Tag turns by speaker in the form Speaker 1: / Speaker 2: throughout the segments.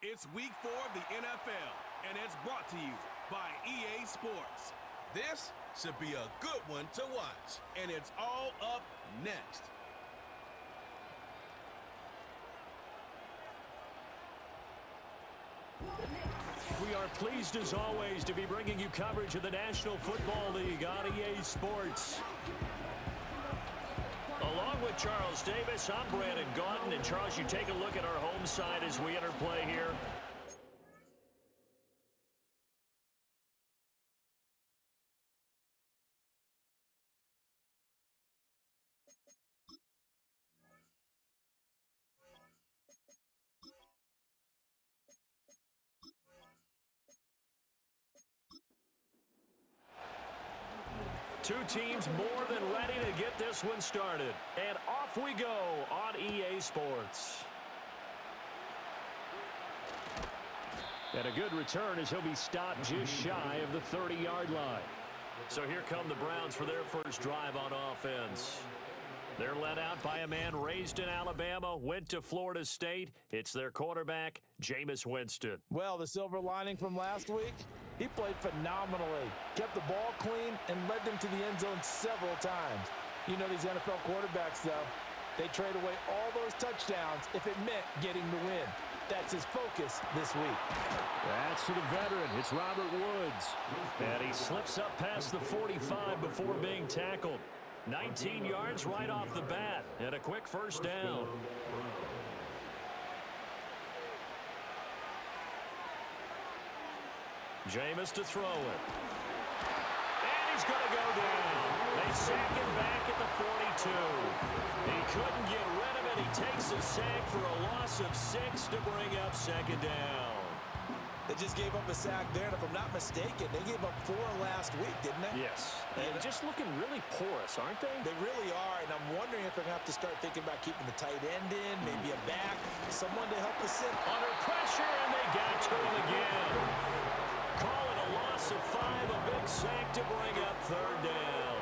Speaker 1: It's week 4 of the NFL, and it's brought to you by EA Sports. This should be a good one to watch, and it's all up next.
Speaker 2: We are pleased, as always, to be bringing you coverage of the National Football League on EA Sports. Along with Charles Davis, I'm Brandon Gaudin. And Charles, you take a look at our home side as we enter play here. Two teams more than ready to get this one started. And off we go on EA Sports. And a good return as he'll be stopped just shy of the 30-yard line. So here come the Browns for their first drive on offense. They're led out by a man raised in Alabama, went to Florida State. It's their quarterback, Jameis Winston.
Speaker 3: Well, the silver lining from last week, he played phenomenally, kept the ball clean, and led them to the end zone several times. You know these NFL quarterbacks, though, they trade away all those touchdowns if it meant getting the win. That's his focus this week.
Speaker 2: That's to the veteran. It's Robert Woods. And he slips up past the 45 before being tackled. 19 yards right off the bat, and a quick first down. Jameis to throw it. And he's going to go down. They sack him back at the 42. He couldn't get rid of it. He takes a sack for a loss of 6 to bring up second down.
Speaker 3: They just gave up a sack there, and if I'm not mistaken, they gave up 4 last week, didn't they?
Speaker 2: Yes. And just looking really porous, aren't they?
Speaker 3: They really are, and I'm wondering if they're going to have to start thinking about keeping the tight end in, maybe a back, someone to help us in.
Speaker 2: Under pressure, and they got to him again. Call it a loss of 5, a big sack to bring up third down.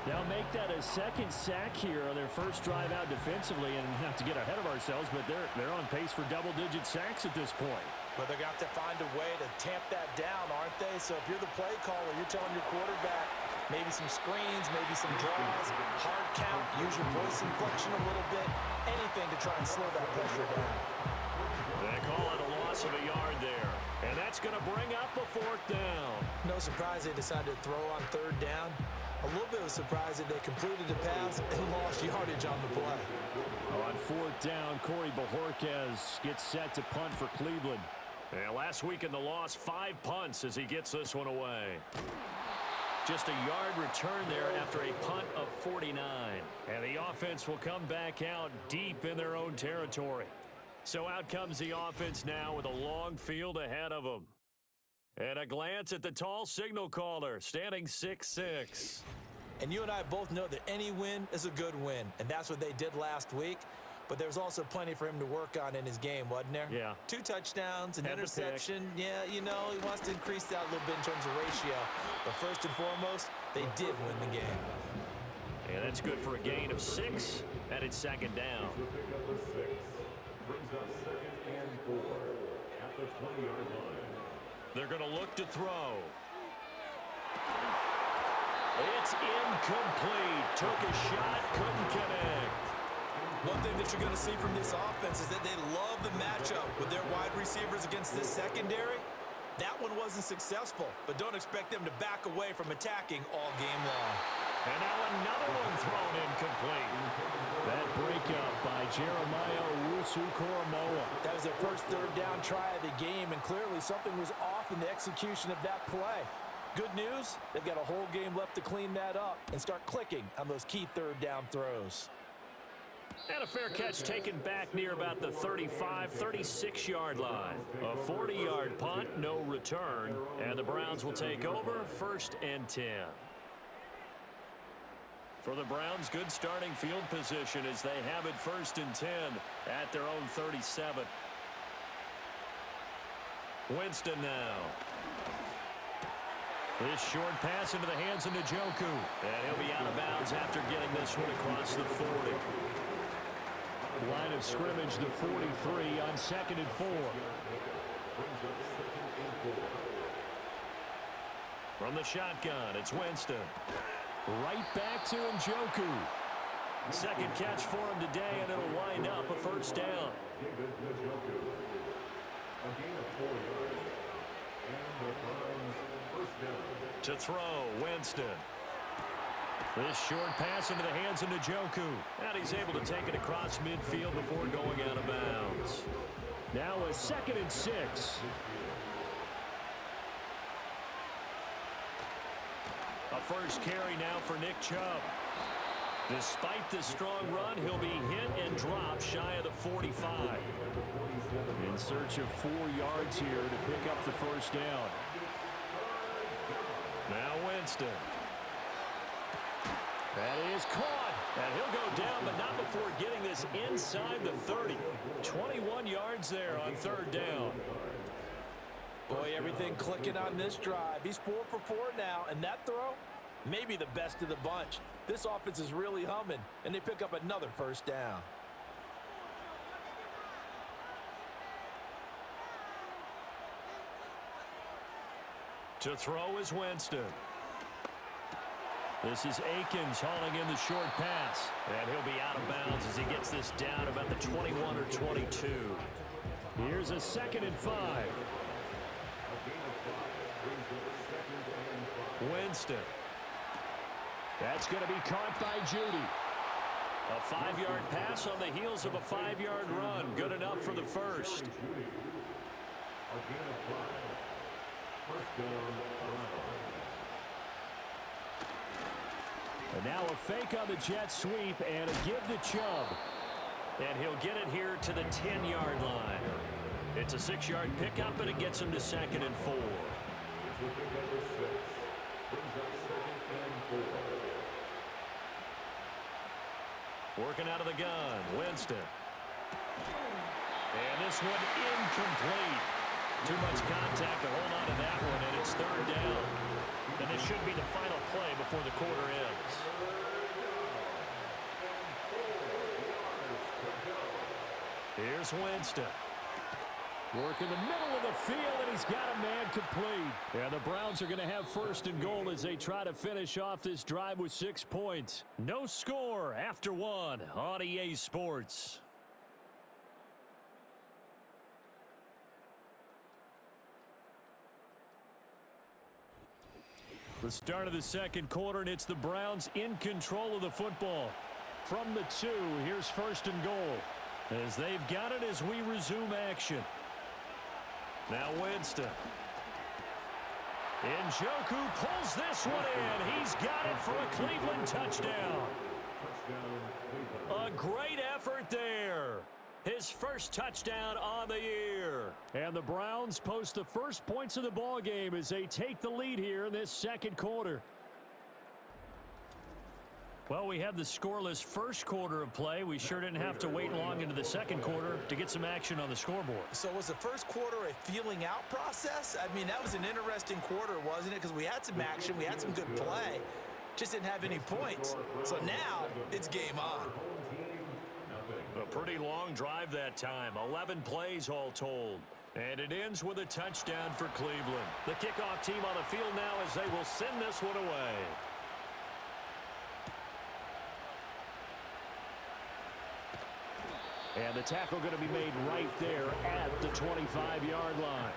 Speaker 2: They'll make that a second sack here on their first drive out defensively, and not to get ahead of ourselves, but they're on pace for double-digit sacks at this point.
Speaker 3: But they're going to have to find a way to tamp that down, aren't they? So if you're the play caller, you're telling your quarterback maybe some screens, maybe some draws, hard count, use your voice inflection a little bit, anything to try and slow that pressure down.
Speaker 2: They call it a loss of a yard there, and that's going to bring up a fourth down.
Speaker 3: No surprise they decided to throw on third down. A little bit of a surprise that they completed the pass and lost yardage on the play.
Speaker 2: On fourth down, Corey Bojorquez gets set to punt for Cleveland. And last week in the loss, 5 punts as he gets this one away. Just a yard return there after a punt of 49. And the offense will come back out deep in their own territory. So out comes the offense now with a long field ahead of them. And a glance at the tall signal caller, standing 6'6".
Speaker 3: And you and I both know that any win is a good win, and that's what they did last week. But there's also plenty for him to work on in his game, wasn't there?
Speaker 2: Yeah.
Speaker 3: 2 touchdowns, an
Speaker 2: Had
Speaker 3: interception. Yeah, you know, he wants to increase that a little bit in terms of ratio. But first and foremost, they did win the game.
Speaker 2: And that's good for a gain of 6, and it's second down. They're going to look to throw. It's incomplete. Took a shot, couldn't connect.
Speaker 3: One thing that you're going to see from this offense is that they love the matchup with their wide receivers against this secondary. That one wasn't successful, but don't expect them to back away from attacking all game long.
Speaker 2: And now another one thrown incomplete. That breakup by Jeremiah Owusu-Koramoah.
Speaker 3: That was their first third down try of the game, and clearly something was off in the execution of that play. Good news, they've got a whole game left to clean that up and start clicking on those key third down throws.
Speaker 2: And a fair catch taken back near about the 35, 36-yard line. A 40-yard punt, no return, and the Browns will take over, 1st and 10. For the Browns, good starting field position as they have it 1st and 10 at their own 37. Winston now. This short pass into the hands of Njoku. And he'll be out of bounds after getting this one across the 40. Line of scrimmage, the 43 on 2nd and 4. From the shotgun, it's Winston. Right back to Njoku. Second catch for him today, and it'll wind up a first down. To throw, Winston. This short pass into the hands of Njoku. And he's able to take it across midfield before going out of bounds. Now a 2nd and 6. A first carry now for Nick Chubb. Despite the strong run, he'll be hit and dropped shy of the 45. In search of 4 yards here to pick up the first down. Now Winston. That is caught. And he'll go down, but not before getting this inside the 30. 21 yards there on 3rd down.
Speaker 3: Boy, everything clicking on this drive. He's 4 for 4 now, and that throw, maybe the best of the bunch. This offense is really humming, and they pick up another first down.
Speaker 2: To throw is Winston. This is Akins hauling in the short pass. And he'll be out of bounds as he gets this down about the 21 or 22. Here's a 2nd and 5. Winston. That's going to be caught by Judy. A 5-yard pass on the heels of a 5-yard run. Good enough for the first. And now a fake on the jet sweep and a give to Chubb. And he'll get it here to the 10-yard line. It's a 6-yard pickup, and it gets him to 2nd and 4. Working out of the gun, Winston. And this one incomplete. Too much contact to hold on to that one, and it's 3rd down. And this should be the final play before the quarter ends. Here's Winston. Work in the middle of the field, and he's got a man complete. And the Browns are going to have 1st and goal as they try to finish off this drive with 6 points. No score after 1 on EA Sports. The start of the 2nd quarter, and it's the Browns in control of the football. From the 2, here's 1st and goal. As they've got it as we resume action. Now Winston. Njoku pulls this one in. He's got it for a Cleveland touchdown. A great effort there. His first touchdown on the year. And the Browns post the first points of the ball game as they take the lead here in this 2nd quarter. Well, we had the scoreless first quarter of play. We sure didn't have to wait long into the 2nd quarter to get some action on the scoreboard.
Speaker 3: So was the first quarter a feeling out process? I mean, that was an interesting quarter, wasn't it? Because we had some action, we had some good play, just didn't have any points. So now it's game on.
Speaker 2: A pretty long drive that time, 11 plays all told. And it ends with a touchdown for Cleveland. The kickoff team on the field now as they will send this one away. And the tackle going to be made right there at the 25-yard line.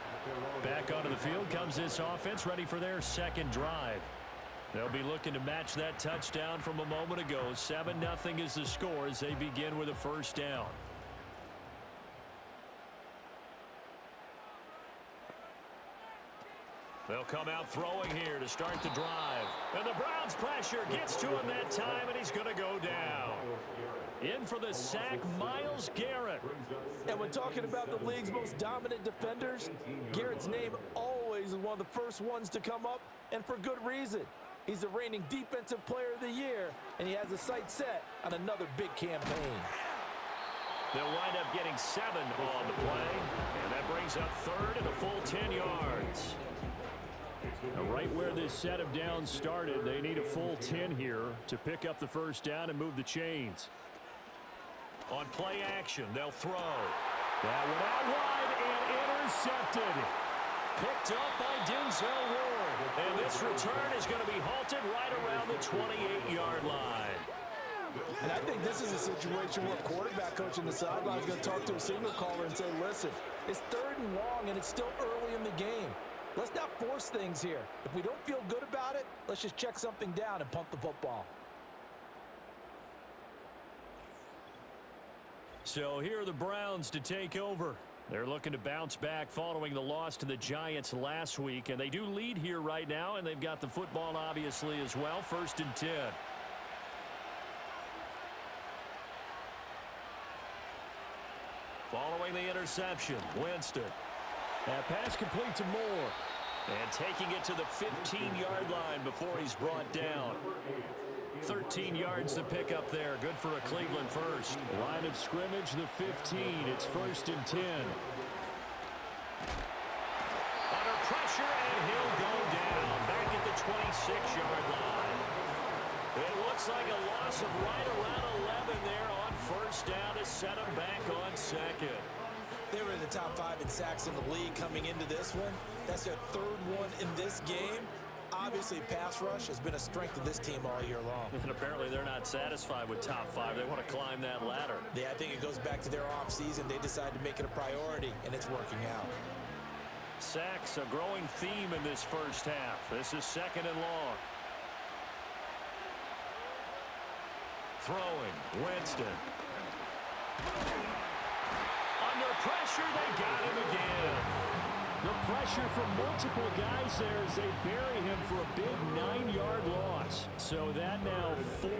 Speaker 2: Back onto the field comes this offense, ready for their 2nd drive. They'll be looking to match that touchdown from a moment ago. 7-0 is the score as they begin with a first down. They'll come out throwing here to start the drive. And the Browns pressure gets to him that time, and he's going to go down. In for the sack, Myles Garrett.
Speaker 3: And when talking about the league's most dominant defenders, Garrett's name always is one of the first ones to come up, and for good reason. He's the reigning Defensive Player of the Year, and he has the sights set on another big campaign.
Speaker 2: They'll wind up getting 7 on the play, and that brings up 3rd and a full 10 yards. Now, right where this set of downs started, they need a full 10 here to pick up the first down and move the chains. On play action, they'll throw. That one out wide and intercepted. Picked up by Denzel Ward. And this return is going to be halted right around the 28-yard line.
Speaker 3: And I think this is a situation where a quarterback coach in the sideline is going to talk to a signal caller and say, listen, it's 3rd and long and it's still early in the game. Let's not force things here. If we don't feel good about it, let's just check something down and punt the football.
Speaker 2: So here are the Browns to take over. They're looking to bounce back following the loss to the Giants last week. And they do lead here right now, and they've got the football obviously as well. 1st and 10. Following the interception, Winston. That pass complete to Moore. And taking it to the 15-yard line before he's brought down. 13 yards to pick up there. Good for a Cleveland first. Line of scrimmage, the 15. It's 1st and 10. Under pressure, and he'll go down. Back at the 26-yard line. It looks like a loss of right around 11 there on 1st down to set him back on 2nd.
Speaker 3: They were in the top 5 in sacks in the league coming into this one. That's their 3rd one in this game. Obviously, pass rush has been a strength of this team all year long.
Speaker 2: And apparently they're not satisfied with top 5. They want to climb that ladder.
Speaker 3: Yeah, I think it goes back to their offseason. They decided to make it a priority, and it's working out.
Speaker 2: Sacks, a growing theme in this first half. This is 2nd and long. Throwing, Winston. Under pressure, they got him again. The pressure from multiple guys there as they bury him for a big 9-yard loss. So that now 4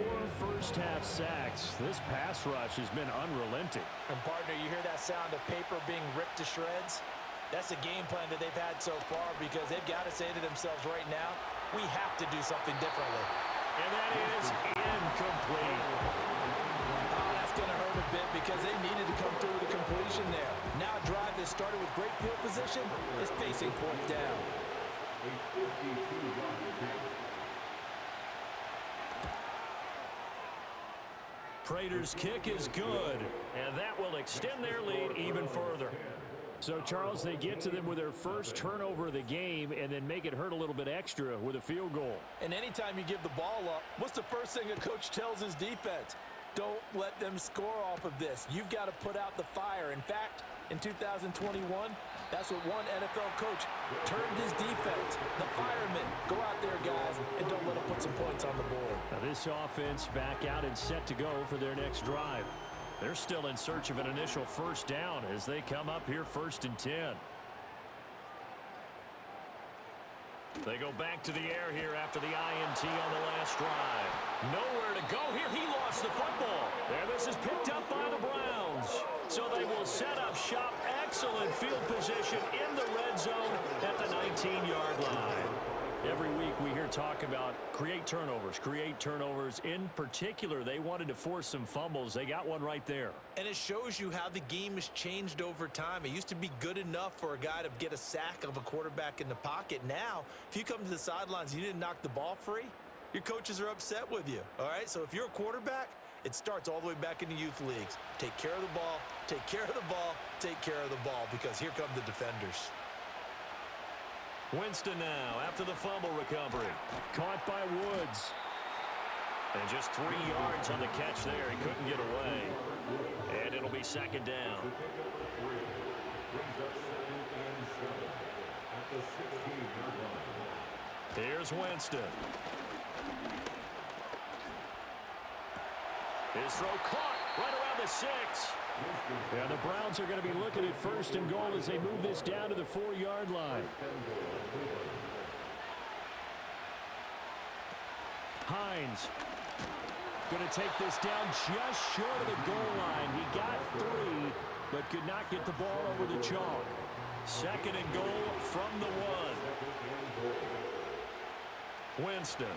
Speaker 2: first-half sacks. This pass rush has been unrelenting.
Speaker 3: And, partner, you hear that sound of paper being ripped to shreds? That's the game plan that they've had so far because they've got to say to themselves right now, we have to do something differently.
Speaker 2: And that is incomplete.
Speaker 3: Oh, that's going to hurt a bit because they needed to come through with a completion there. Now a drive that started with great field position is facing 4th down.
Speaker 2: Prater's kick is good, and that will extend their lead even further. So, Charles, they get to them with their first turnover of the game and then make it hurt a little bit extra with a field goal.
Speaker 3: And anytime you give the ball up, what's the first thing a coach tells his defense? Don't let them score off of this. You've got to put out the fire. In fact, in 2021, that's what one NFL coach turned his defense. The firemen. Go out there, guys, and don't let them put some points on the board.
Speaker 2: Now this offense back out and set to go for their next drive. They're still in search of an initial 1st down as they come up here 1st and 10. They go back to the air here after the INT on the last drive. Nowhere to go here. He lost the football. There, this is picked up by the Browns. So they will set up shop. Excellent field position in the red zone at the 19-yard line. Every week we hear talk about create turnovers. In particular, they wanted to force some fumbles. They got one right there.
Speaker 3: And it shows you how the game has changed over time. It used to be good enough for a guy to get a sack of a quarterback in the pocket. Now, if you come to the sidelines and you didn't knock the ball free, your coaches are upset with you. All right, so if you're a quarterback, it starts all the way back in the youth leagues. Take care of the ball, take care of the ball, take care of the ball, because here come the defenders.
Speaker 2: Winston now after the fumble recovery. Caught by Woods. And just 3 yards on the catch there. He couldn't get away. And it'll be 2nd down. Here's Winston. His throw caught right around the 6. Yeah, the Browns are going to be looking at 1st and goal as they move this down to the 4-yard line. Hines going to take this down just short of the goal line. He got 3, but could not get the ball over the chalk. 2nd and goal from the 1. Winston.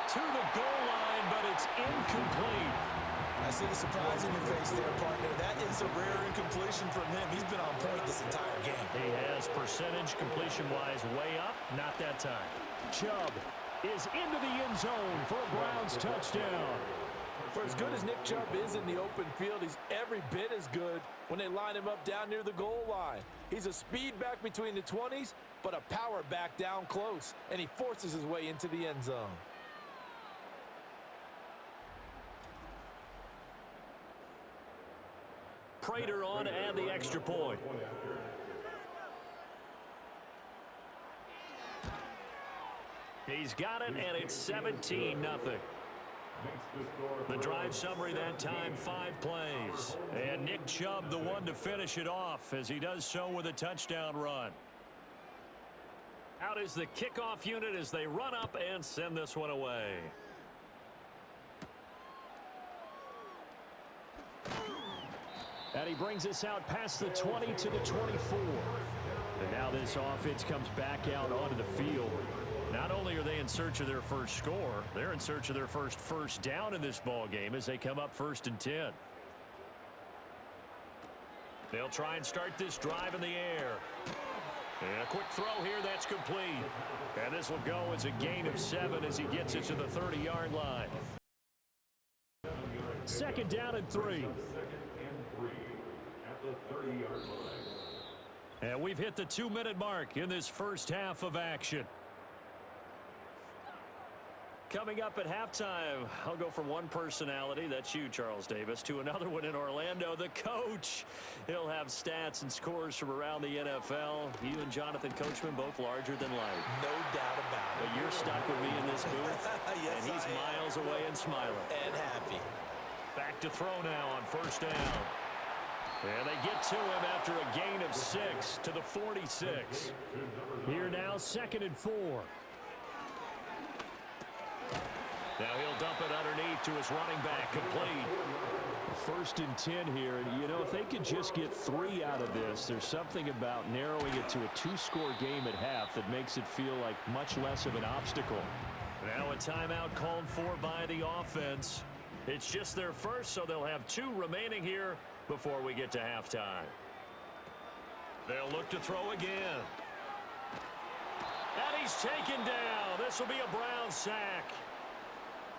Speaker 2: To the goal line, but it's incomplete.
Speaker 3: I see the surprise in your face there, partner. That is a rare incompletion from him. He's been on point this entire game.
Speaker 2: He has percentage completion-wise way up. Not that time. Chubb is into the end zone for a Browns touchdown.
Speaker 3: For as good as Nick Chubb is in the open field, he's every bit as good when they line him up down near the goal line. He's a speed back between the 20s, but a power back down close, and he forces his way into the end zone.
Speaker 2: Prater on to add the extra point. He's got it, and it's 17-0. The drive summary that time, 5 plays. And Nick Chubb, the one to finish it off, as he does so with a touchdown run. Out is the kickoff unit as they run up and send this one away. And he brings us out past the 20 to the 24. And now this offense comes back out onto the field. Not only are they in search of their first score, they're in search of their first down in this ball game as they come up 1st and 10. They'll try and start this drive in the air. And a quick throw here, that's complete. And this will go as a gain of 7 as he gets it to the 30-yard line. 2nd down and 3. And we've hit the 2-minute mark in this first half of action. Coming up at halftime, I'll go from one personality, that's you, Charles Davis, to another one in Orlando, the coach. He'll have stats and scores from around the NFL. You and Jonathan Coachman, both larger than life.
Speaker 3: No doubt about it.
Speaker 2: But you're stuck with me in this booth,
Speaker 3: yes,
Speaker 2: and he's miles away and smiling.
Speaker 3: And happy.
Speaker 2: Back to throw now on 1st down. And they get to him after a gain of 6 to the 46. Here now, 2nd and 4. Now he'll dump it underneath to his running back, complete. 1st and 10 here. And, you know, if they could just get 3 out of this, there's something about narrowing it to a 2-score game at half that makes it feel like much less of an obstacle. Now a timeout called for by the offense. It's just their first, so they'll have 2 remaining here before we get to halftime. They'll look to throw again. And he's taken down. This will be a Brown sack.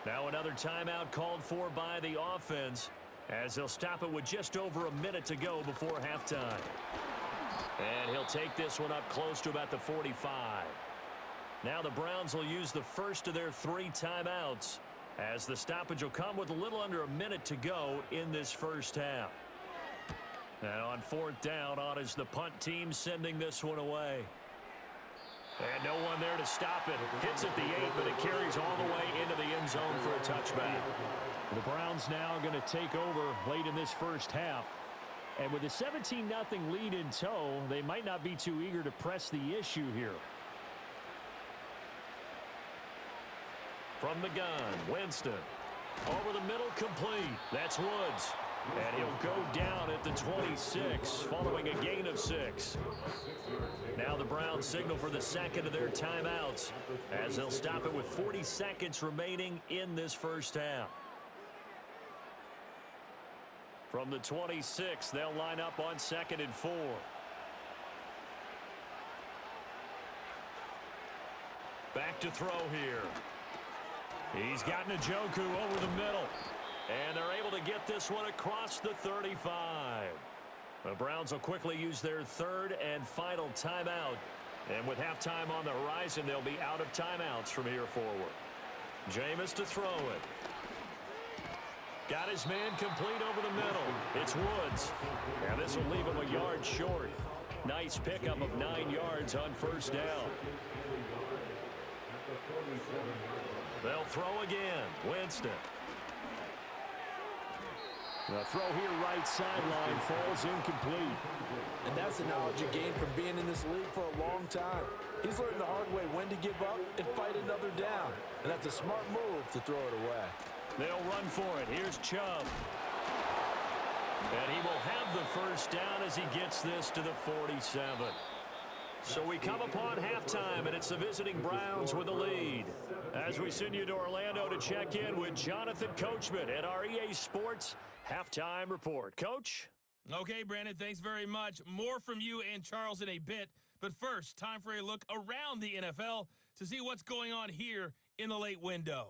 Speaker 2: Now another timeout called for by the offense as they'll stop it with just over a minute to go before halftime. And he'll take this one up close to about the 45. Now the Browns will use the first of their 3 timeouts as the stoppage will come with a little under a minute to go in this first half. And on 4th down, on is the punt team sending this one away. And no one there to stop it. Hits at the 8, but it carries all the way into the end zone for a touchback. The Browns now going to take over late in this first half. And with a 17-0 lead in tow, they might not be too eager to press the issue here. From the gun, Winston. Over the middle, complete. That's Woods. And he'll go down at the 26 following a gain of 6. Now the Browns signal for the second of their timeouts as they'll stop it with 40 seconds remaining in this first half. From the 26, they'll line up on 2nd and 4. Back to throw here. He's got Njoku over the middle. And they're able to get this one across the 35. The Browns will quickly use their 3rd and final timeout. And with halftime on the horizon, they'll be out of timeouts from here forward. Jameis to throw it. Got his man complete over the middle. It's Woods. And this will leave him a yard short. Nice pickup of 9 yards on 1st down. They'll throw again. Winston. The throw here right sideline falls incomplete.
Speaker 3: And that's the knowledge you gain from being in this league for a long time. He's learned the hard way when to give up and fight another down. And that's a smart move to throw it away.
Speaker 2: They'll run for it. Here's Chubb. And he will have the first down as he gets this to the 47. So we come upon halftime, and it's the visiting Browns with the lead. As we send you to Orlando to check in with Jonathan Coachman at our EA Sports Halftime Report. Coach?
Speaker 4: Okay, Brandon, thanks very much. More from you and Charles in a bit. But first, time for a look around the NFL to see what's going on here in the late window.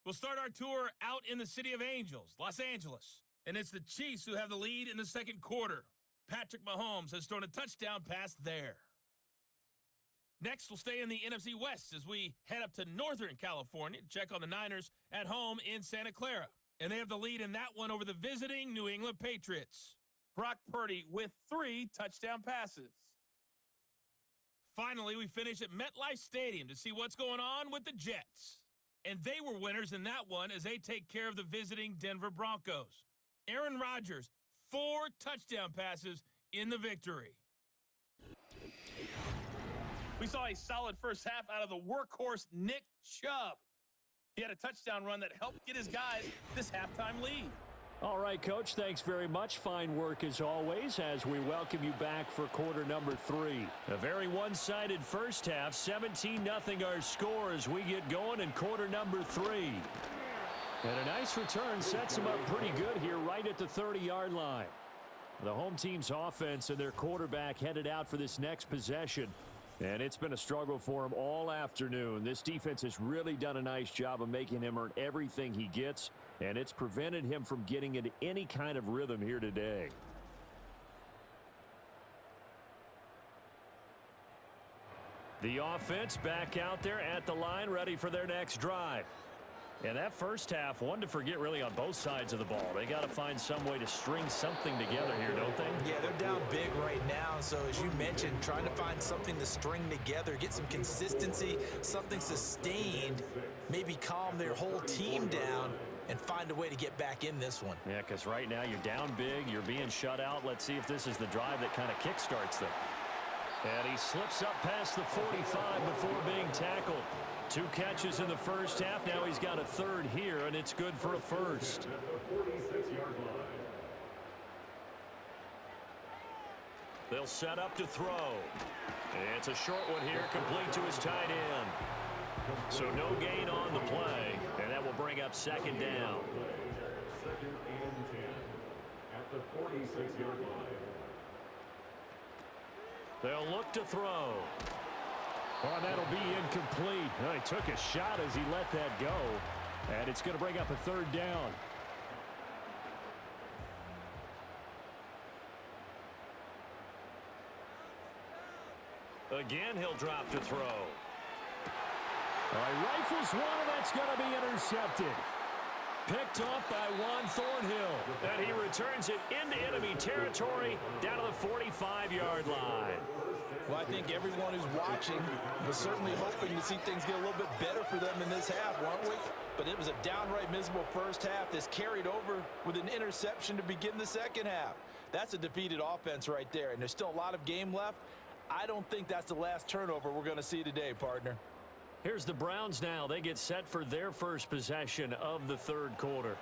Speaker 4: We'll start our tour out in the City of Angels, Los Angeles. And it's the Chiefs who have the lead in the second quarter. Patrick Mahomes has thrown a touchdown pass there. Next, we'll stay in the NFC West as we head up to Northern California to check on the Niners at home in Santa Clara. And they have the lead in that one over the visiting New England Patriots. Brock Purdy with 3 touchdown passes. Finally, we finish at MetLife Stadium to see what's going on with the Jets. And they were winners in that one as they take care of the visiting Denver Broncos. Aaron Rodgers, 4 touchdown passes in the victory. We saw a solid first half out of the workhorse Nick Chubb. He had a touchdown run that helped get his guys this halftime lead.
Speaker 2: All right, Coach, thanks very much. Fine work as always as we welcome you back for quarter number 3. A very one-sided first half, 17-0 our score as we get going in quarter number 3. And a nice return sets them up pretty good here right at the 30-yard line. The home team's offense and their quarterback headed out for this next possession. And it's been a struggle for him all afternoon. This defense has really done a nice job of making him earn everything he gets, and it's prevented him from getting into any kind of rhythm here today. The offense back out there at the line, ready for their next drive. And that first half, one to forget really on both sides of the ball. They got to find some way to string something together here, don't they?
Speaker 3: Yeah, they're down big right now. So as you mentioned, trying to find something to string together, get some consistency, something sustained, maybe calm their whole team down and find a way to get back in this one.
Speaker 2: Yeah, because right now you're down big, you're being shut out. Let's see if this is the drive that kind of kickstarts them. And he slips up past the 45 before being tackled. 2 catches in the first half. Now he's got a third here, and it's good for a first. They'll set up to throw. And it's a short one here, complete to his tight end. So no gain on the play, and that will bring up second down.
Speaker 5: Second and 10 at the 46-yard line.
Speaker 2: They'll look to throw. Oh, that'll be incomplete. Well, he took a shot as he let that go, and it's going to bring up a third down. Again, he'll drop to throw. All right, rifles one, and that's going to be intercepted. Picked off by Juan Thornhill. And he returns it into enemy territory down to the 45-yard line.
Speaker 3: Well, I think everyone who's watching was certainly hoping to see things get a little bit better for them in this half, weren't we? But it was a downright miserable first half. This carried over with an interception to begin the second half. That's a defeated offense right there, and there's still a lot of game left. I don't think that's the last turnover we're going to see today, partner.
Speaker 2: Here's the Browns now. They get set for their first possession of the third quarter.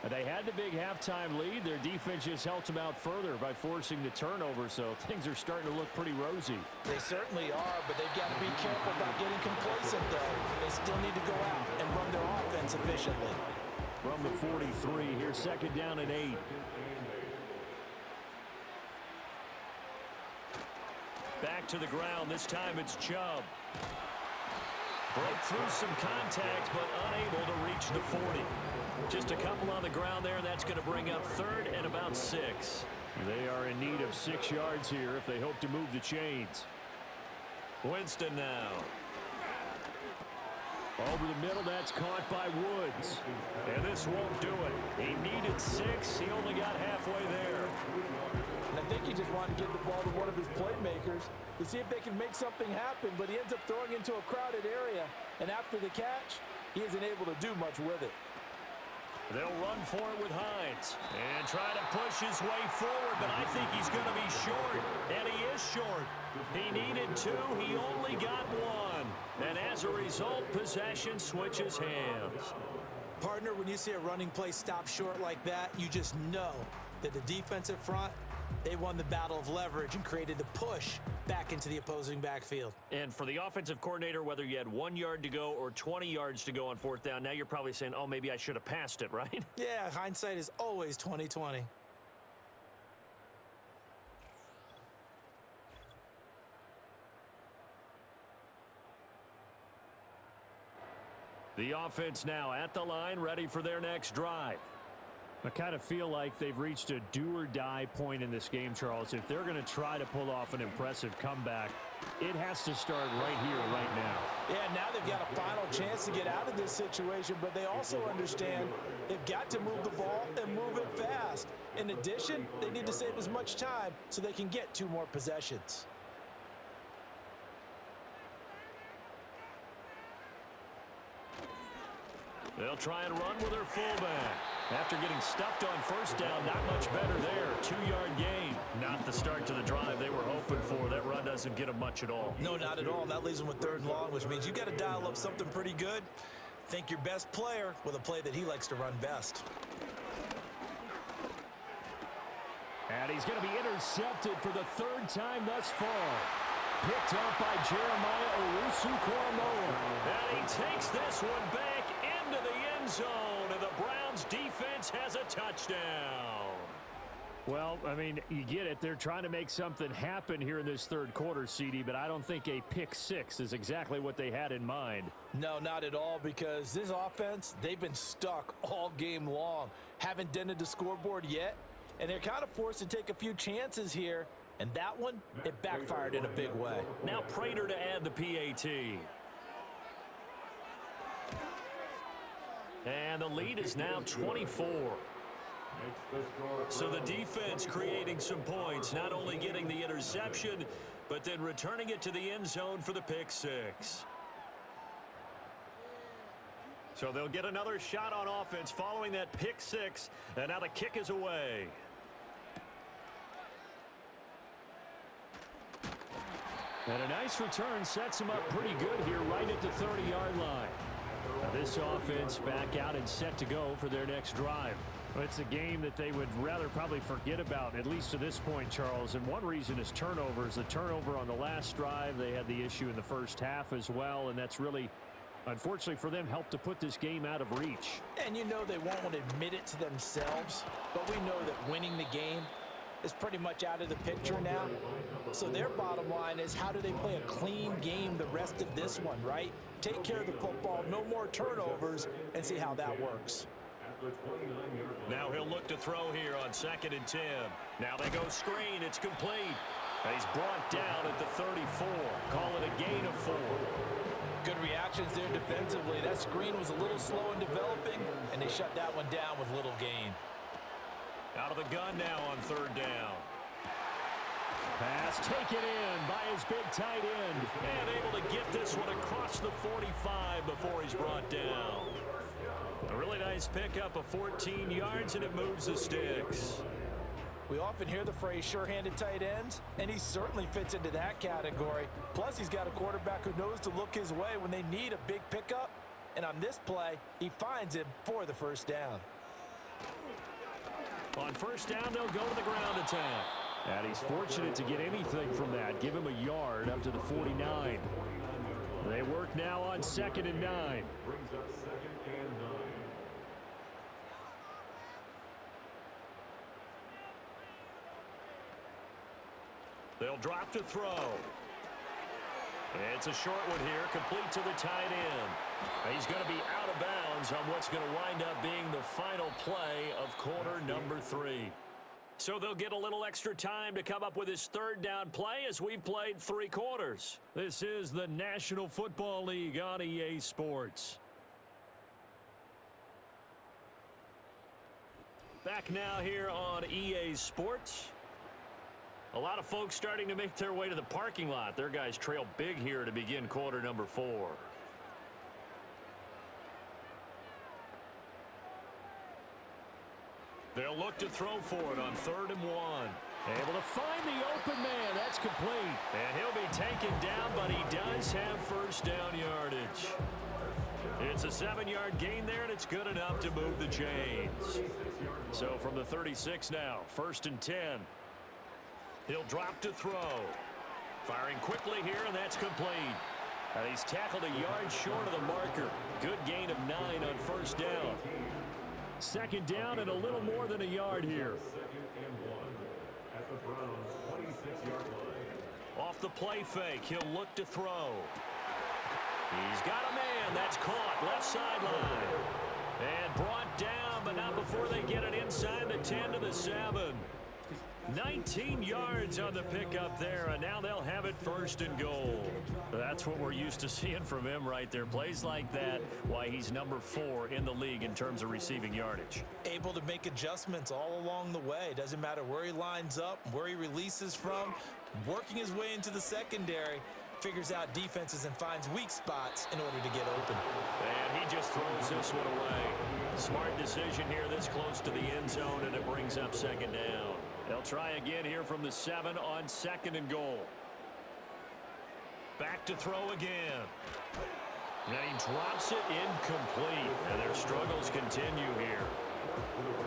Speaker 2: They had the big halftime lead. Their defense just helped them out further by forcing the turnover, so things are starting to look pretty rosy.
Speaker 3: They certainly are, but they've got to be careful about getting complacent, though. They still need to go out and run their offense efficiently.
Speaker 2: From the 43, here's second down and 8. Back to the ground. This time it's Chubb. Broke through some contact, but unable to reach the 40. Just a couple on the ground there. That's going to bring up third and about 6. They are in need of 6 yards here if they hope to move the chains. Winston now. Over the middle, that's caught by Woods. And this won't do it. He needed 6. He only got halfway there.
Speaker 3: And I think he just wanted to get the ball to one of his playmakers to see if they can make something happen, but he ends up throwing into a crowded area, and after the catch, he isn't able to do much with it.
Speaker 2: They'll run for it with Hines and try to push his way forward, but I think he's going to be short, and he is short. He needed 2. He only got 1, and as a result, possession switches hands.
Speaker 3: Partner, when you see a running play stop short like that, you just know that the defensive front, they won the battle of leverage and created the push back into the opposing backfield.
Speaker 2: And for the offensive coordinator, whether you had 1 yard to go or 20 yards to go on fourth down, now you're probably saying, oh, maybe I should have passed it, right?
Speaker 3: Yeah, hindsight is always 20/20.
Speaker 2: The offense now at the line, ready for their next drive. I kind of feel like they've reached a do-or-die point in this game, Charles. If they're going to try to pull off an impressive comeback, it has to start right here, right now.
Speaker 3: Yeah, now they've got a final chance to get out of this situation, but they also understand they've got to move the ball and move it fast. In addition, they need to save as much time so they can get 2 more possessions.
Speaker 2: They'll try and run with their fullback. After getting stuffed on first down, not much better there. 2-yard gain. Not the start to the drive they were hoping for. That run doesn't get them much at all.
Speaker 3: No, not at all. That leaves them with 3rd and long, which means you got to dial up something pretty good. Think your best player with a play that he likes to run best.
Speaker 2: And he's going to be intercepted for the 3rd time thus far. Picked up by Jeremiah Owusu-Koramoah. And he takes this one back into the end zone, and the Browns defense has a touchdown. Well, I mean, you get it. They're trying to make something happen here in this 3rd quarter, CD, but I don't think a pick 6 is exactly what they had in mind.
Speaker 3: No, not at all, because this offense, they've been stuck all game long. Haven't dented the scoreboard yet, and they're kind of forced to take a few chances here, and that one, it backfired in a big way.
Speaker 2: Now Prater to add the PAT. And the lead is now 24. So the defense creating some points, not only getting the interception, but then returning it to the end zone for the pick 6. So they'll get another shot on offense following that pick 6, and now the kick is away. And a nice return sets him up pretty good here right at the 30-yard line. Now this offense back out and set to go for their next drive. It's a game that they would rather probably forget about, at least to this point, Charles. And one reason is turnovers. The turnover on the last drive, they had the issue in the first half as well, and that's really, unfortunately for them, helped to put this game out of reach.
Speaker 3: And you know they won't admit it to themselves, but we know that winning the game is pretty much out of the picture now. So their bottom line is, how do they play a clean game the rest of this one, right? Take care of the football, no more turnovers, and see how that works.
Speaker 2: Now he'll look to throw here on 2nd and 10. Now they go screen. It's complete. He's brought down at the 34. Call it a gain of 4.
Speaker 3: Good reactions there defensively. That screen was a little slow in developing, and they shut that one down with little gain.
Speaker 2: Out of the gun now on 3rd down. Pass taken in by his big tight end. And able to get this one across the 45 before he's brought down. A really nice pickup of 14 yards, and it moves the sticks.
Speaker 3: We often hear the phrase sure-handed tight ends, and he certainly fits into that category. Plus, he's got a quarterback who knows to look his way when they need a big pickup. And on this play, he finds him for the 1st down.
Speaker 2: On 1st down, they'll go to the ground attack. And he's fortunate to get anything from that. Give him a yard up to the 49. They work now on 2nd and 9.
Speaker 5: Brings up 2nd and 9.
Speaker 2: They'll drop to throw. It's a short one here, complete to the tight end. He's going to be out of bounds on what's going to wind up being the final play of quarter number 3. So they'll get a little extra time to come up with his 3rd down play as we've played 3 quarters. This is the National Football League on EA Sports. Back now here on EA Sports. A lot of folks starting to make their way to the parking lot. Their guys trail big here to begin quarter number 4. They'll look to throw for it on 3rd and 1. Able to find the open man. That's complete. And he'll be taken down, but he does have 1st down yardage. It's a 7-yard gain there, and it's good enough to move the chains. So from the 36 now, 1st and 10. He'll drop to throw. Firing quickly here, and that's complete. And he's tackled a yard short of the marker. Good gain of 9 on 1st down. 2nd down and a little more than a yard here.
Speaker 5: 2nd and 1 at the Browns' 26-yard line.
Speaker 2: Off the play fake, he'll look to throw. He's got a man. That's caught. Left sideline. And brought down, but not before they get it inside the 10 to the 7. 19 yards on the pickup there, and now they'll have it first and goal. That's what we're used to seeing from him right there. Plays like that, why he's number 4 in the league in terms of receiving yardage.
Speaker 3: Able to make adjustments all along the way. Doesn't matter where he lines up, where he releases from, working his way into the secondary, figures out defenses and finds weak spots in order to get open.
Speaker 2: And he just throws this one away. Smart decision here this close to the end zone, and it brings up second down. They'll try again here from the 7 on second and goal. Back to throw again. And he drops it incomplete. And their struggles continue here.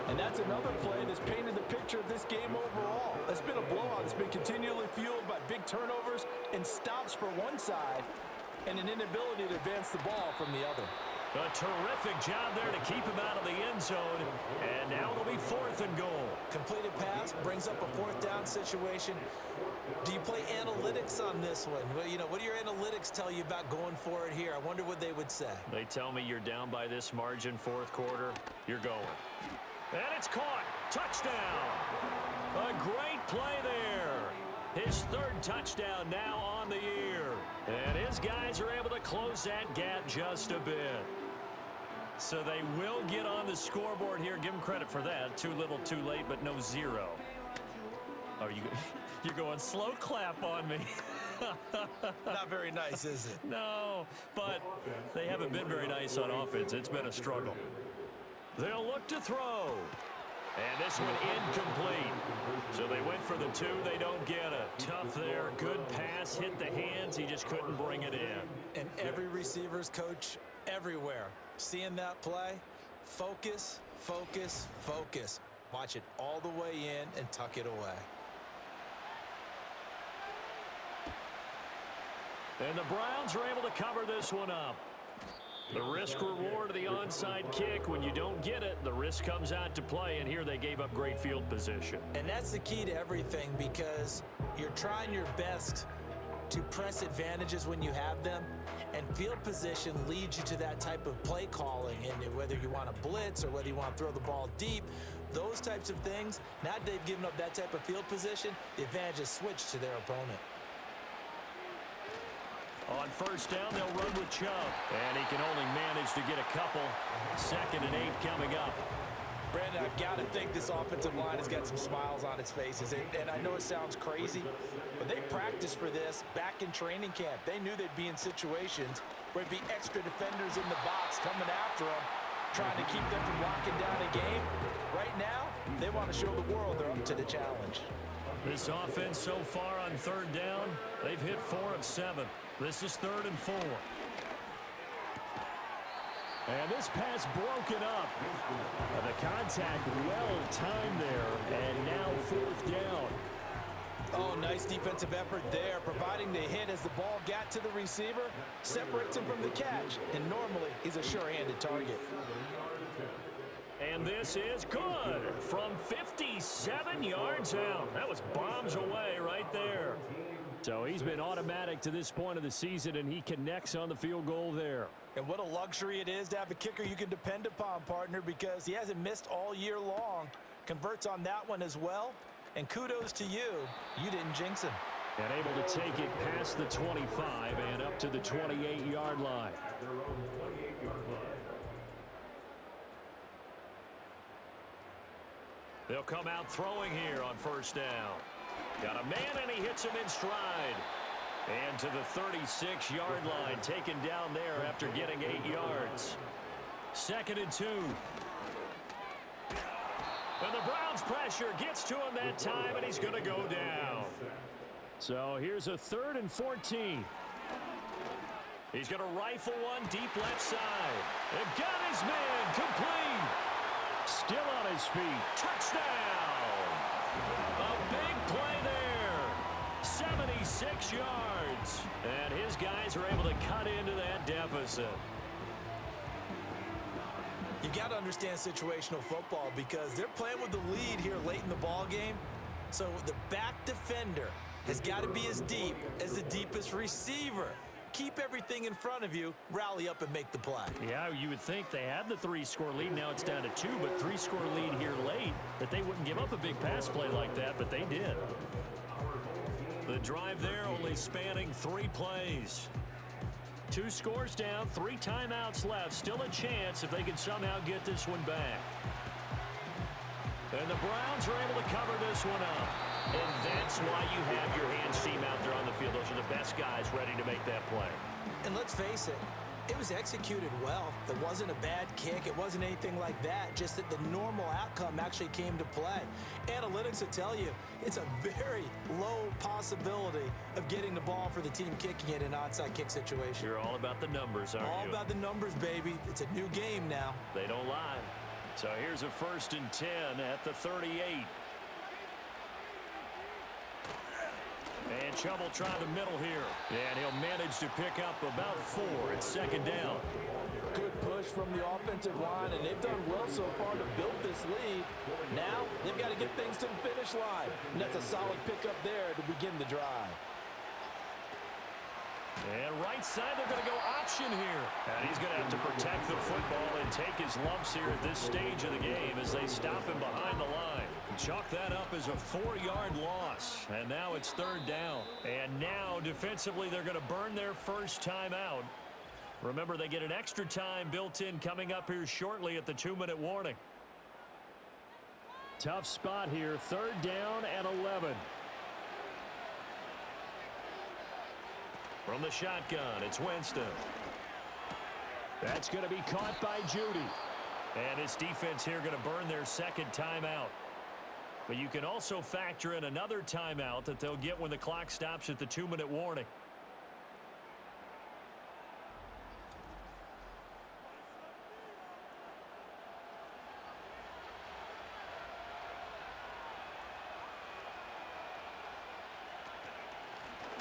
Speaker 3: And that's another play that's painted the picture of this game overall. It's been a blowout. It's been continually fueled by big turnovers and stops for one side and an inability to advance the ball from the other.
Speaker 2: A terrific job there to keep him out of the end zone. And now it'll be 4th and goal.
Speaker 3: Completed pass brings up a 4th down situation. Do you play analytics on this one? Well, you know, what do your analytics tell you about going for it here? I wonder what they would say.
Speaker 2: They tell me you're down by this margin, 4th quarter. You're going. And it's caught. Touchdown. A great play there. His 3rd touchdown now on the year. And his guys are able to close that gap just a bit. So they will get on the scoreboard here. Give them credit for that. Too little, too late, but no 0. Are you? You're going slow clap on me.
Speaker 3: Not very nice, is it?
Speaker 2: No, but they haven't been very nice on offense. It's been a struggle. They'll look to throw. And this one incomplete. So they went for the 2. They don't get it. Tough there. Good pass. Hit the hands. He just couldn't bring it in.
Speaker 3: And every receiver's coach everywhere. Seeing that play, focus, focus, focus. Watch it all the way in and tuck it away.
Speaker 2: And the Browns are able to cover this one up. The risk-reward of the onside kick, when you don't get it, the risk comes out to play, and here they gave up great field position.
Speaker 3: And that's the key to everything, because you're trying your best to press advantages when you have them, and field position leads you to that type of play calling. And whether you want to blitz or whether you want to throw the ball deep, those types of things, now they've given up that type of field position, the advantage is switched to their opponent.
Speaker 2: On first down, they'll run with Chubb. And he can only manage to get a couple. 2nd and 8 coming up.
Speaker 3: Brandon, I've got to think this offensive line has got some smiles on its faces. And I know it sounds crazy, but they practiced for this back in training camp. They knew they'd be in situations where there'd be extra defenders in the box coming after them, trying to keep them from locking down a game. Right now, they want to show the world they're up to the challenge.
Speaker 2: This offense so far on 3rd down, they've hit 4 of 7. This is 3rd and 4. And this pass broken up. The contact well timed there, and now 4th down.
Speaker 3: Oh, nice defensive effort there, providing the hit as the ball got to the receiver, separates him from the catch, and normally he's a sure-handed target.
Speaker 2: And this is good from 57 yards out. That was bombs away right there. So he's been automatic to this point of the season, and he connects on the field goal there.
Speaker 3: And what a luxury it is to have a kicker you can depend upon, partner, because he hasn't missed all year long. Converts on that one as well. And kudos to you. You didn't jinx him.
Speaker 2: And able to take it past the 25 and up to the 28-yard line. They'll come out throwing here on first down. Got a man, and he hits him in stride. And to the 36-yard line, taken down there after getting 8 yards. 2nd and 2. And the Browns pressure gets to him that time, and he's going to go down. So here's a 3rd and 14. He's going to rifle one deep left side. And got his man complete. Still on his feet. Touchdown. A big play there. 76 yards. And his guys are able to cut into that deficit.
Speaker 3: You got to understand situational football because they're playing with the lead here late in the ball game. So the back defender has got to be as deep as the deepest receiver. keep everything in front of you, rally up and make the play.
Speaker 2: Yeah, you would think they had the 3-score lead. Now it's down to 2, but 3-score lead here late, that they wouldn't give up a big pass play like that, but they did. The drive there only spanning 3 plays. 2 scores down, 3 timeouts left. Still a chance if they can somehow get this one back. And the Browns are able to cover this one up. And that's why you have your hands team out there on the field. Those are the best guys ready to make that play.
Speaker 3: And let's face it, it was executed well. It wasn't a bad kick. It wasn't anything like that. Just that the normal outcome actually came to play. Analytics will tell you it's a very low possibility of getting the ball for the team kicking it in an onside kick situation.
Speaker 2: You're all about the numbers, aren't you?
Speaker 3: All about the numbers, baby. It's a new game now.
Speaker 2: They don't lie. So here's a 1st and 10 at the 38. And Chubb will try the middle here. And he'll manage to pick up about 4. It's 2nd down.
Speaker 3: Good push from the offensive line, and they've done well so far to build this lead. Now they've got to get things to the finish line. And that's a solid pickup there to begin the drive.
Speaker 2: And right side, they're going to go option here. And he's going to have to protect the football and take his lumps here at this stage of the game as they stop him behind the line. Chalk that up as a 4-yard loss. And now it's 3rd down. And now, defensively, they're going to burn their first time out. Remember, they get an extra time built in coming up here shortly at the 2-minute warning. Tough spot here. 3rd down and 11. From the shotgun, it's Winston. That's going to be caught by Judy. And his defense here going to burn their 2nd timeout. But you can also factor in another timeout that they'll get when the clock stops at the 2-minute warning.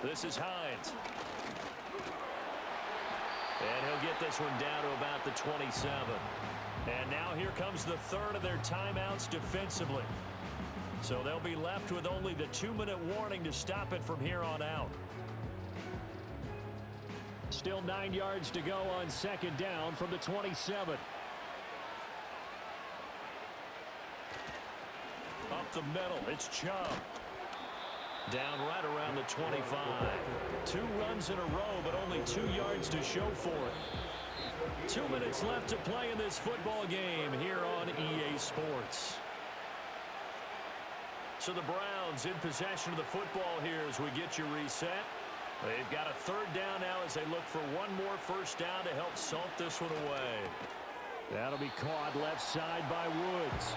Speaker 2: This is Hines. And he'll get this one down to about the 27. And now here comes the 3rd of their timeouts defensively. So they'll be left with only the 2-minute warning to stop it from here on out. Still 9 yards to go on 2nd down from the 27. Up the middle, it's Chubb. Down right around the 25. 2 runs in a row, but only 2 yards to show for it. 2 minutes left to play in this football game here on EA Sports. So the Browns in possession of the football here as we get you reset. They've got a 3rd down now as they look for one more 1st down to help salt this one away. That'll be caught left side by Woods.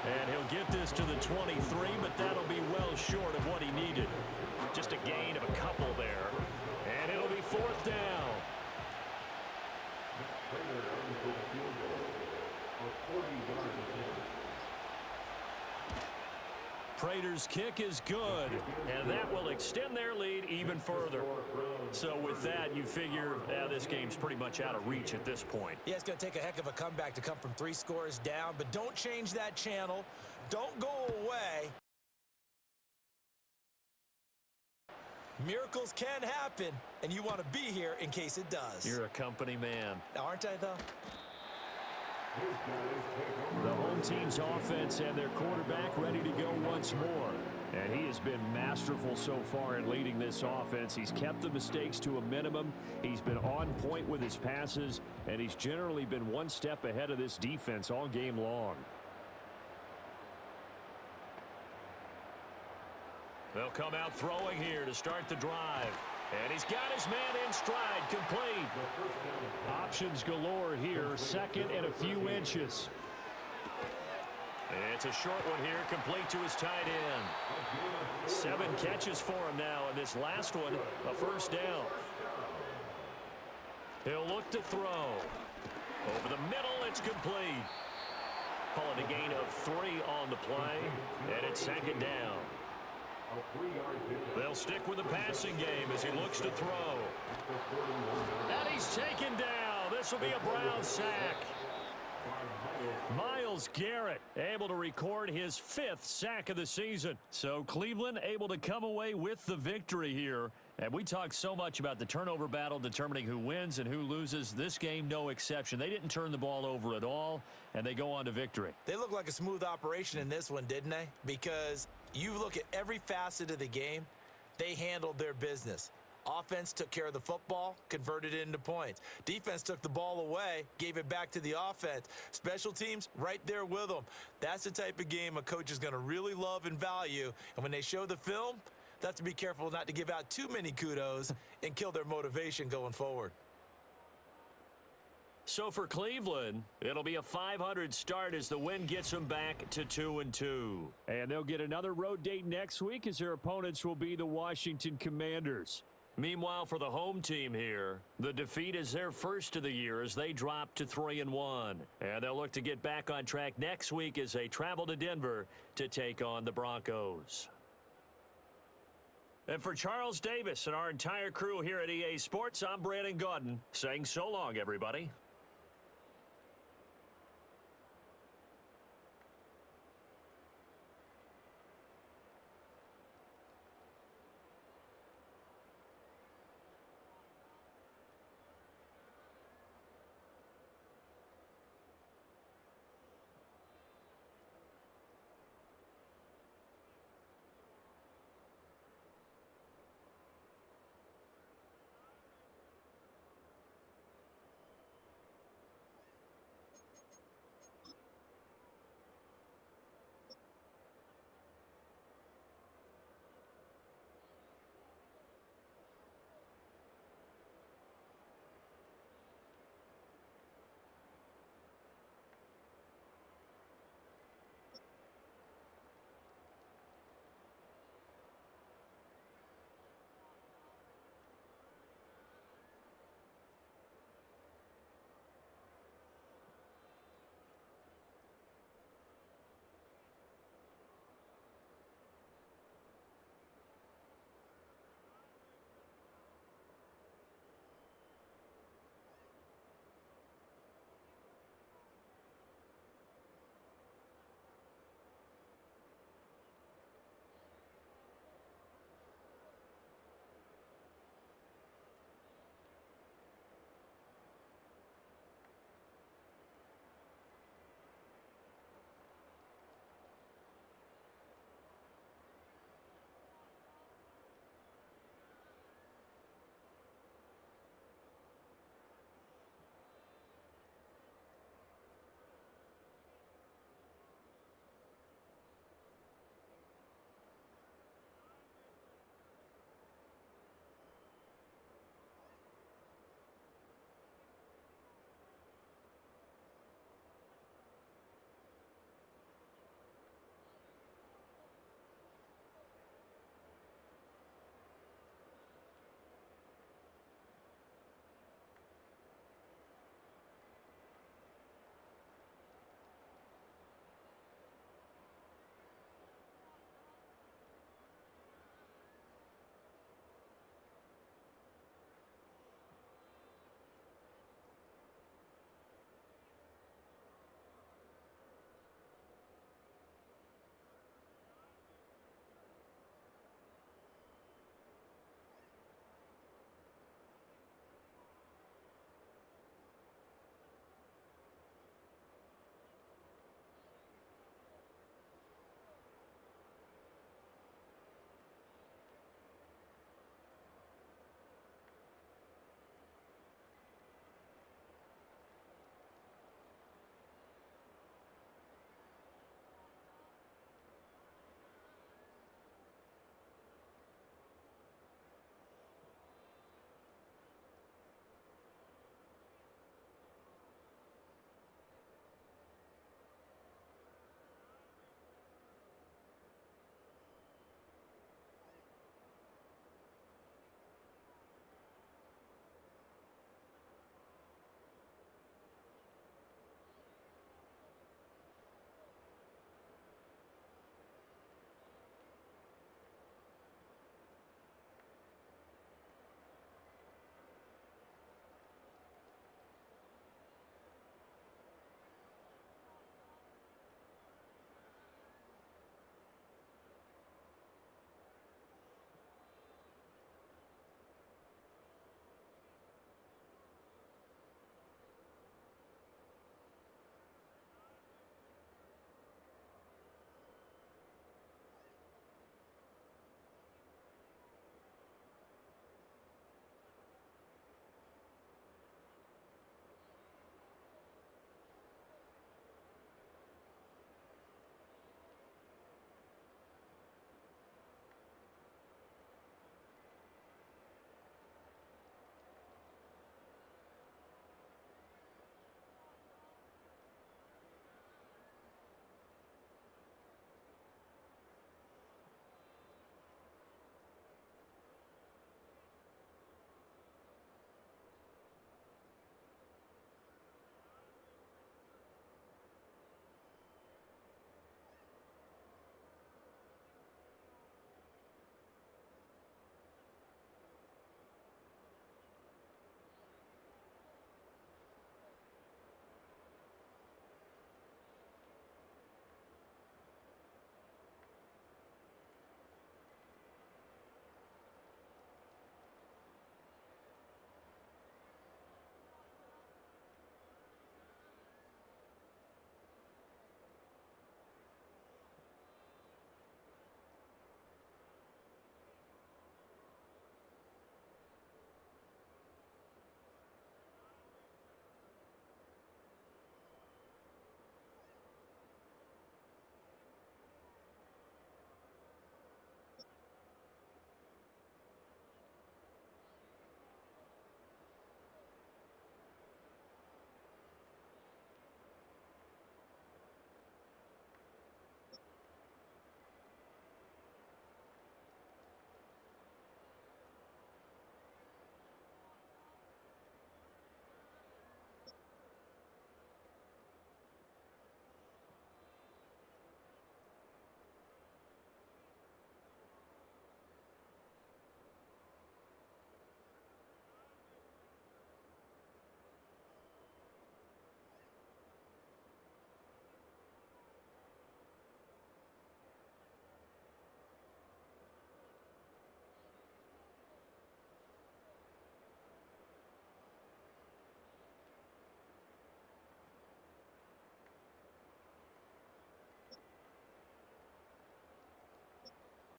Speaker 2: And he'll get this to the 23, but that'll be well short of what he needed. Just a gain of a couple there. And it'll be 4th down. Prater's kick is good, and that will extend their lead even further. So with that, you figure this game's pretty much out of reach at this point.
Speaker 3: Yeah, it's going to take a heck of a comeback to come from 3 scores down, but don't change that channel. Don't go away. Miracles can happen, and you want to be here in case it does.
Speaker 2: You're a company man.
Speaker 3: Aren't I, though?
Speaker 2: The home team's offense and their quarterback ready to go once more. And he has been masterful so far in leading this offense. He's kept the mistakes to a minimum. He's been on point with his passes, and he's generally been one step ahead of this defense all game long. They'll come out throwing here to start the drive. And he's got his man in stride, complete. Options galore here, 2nd and a few inches. It's a short one here, complete to his tight end. 7 catches for him now, and this last one, a 1st down. He'll look to throw. Over the middle, it's complete. Call it a gain of 3 on the play, and it's 2nd down. They'll stick with the passing game as he looks to throw. And he's taken down. This will be a Brown sack. Myles Garrett able to record his 5th sack of the season. So Cleveland able to come away with the victory here And we talked so much about the turnover battle determining who wins and who loses. This game, no exception. They didn't turn the ball over at all, and they go on to victory.
Speaker 3: They look like a smooth operation in this one, didn't they? Because you look at every facet of the game, they handled their business. Offense took care of the football, converted it into points. Defense took the ball away, gave it back to the offense. Special teams, right there with them. That's the type of game a coach is going to really love and value. And when they show the film, they have to be careful not to give out too many kudos and kill their motivation going forward.
Speaker 2: So for Cleveland, it'll be a 500 start as the win gets them back to 2-2. And they'll get another road date next week as their opponents will be the Washington Commanders. Meanwhile, for the home team here, the defeat is their first of the year as they drop to 3-1. And they'll look to get back on track next week as they travel to Denver to take on the Broncos. And for Charles Davis and our entire crew here at EA Sports, I'm Brandon Gaudin saying so long, everybody.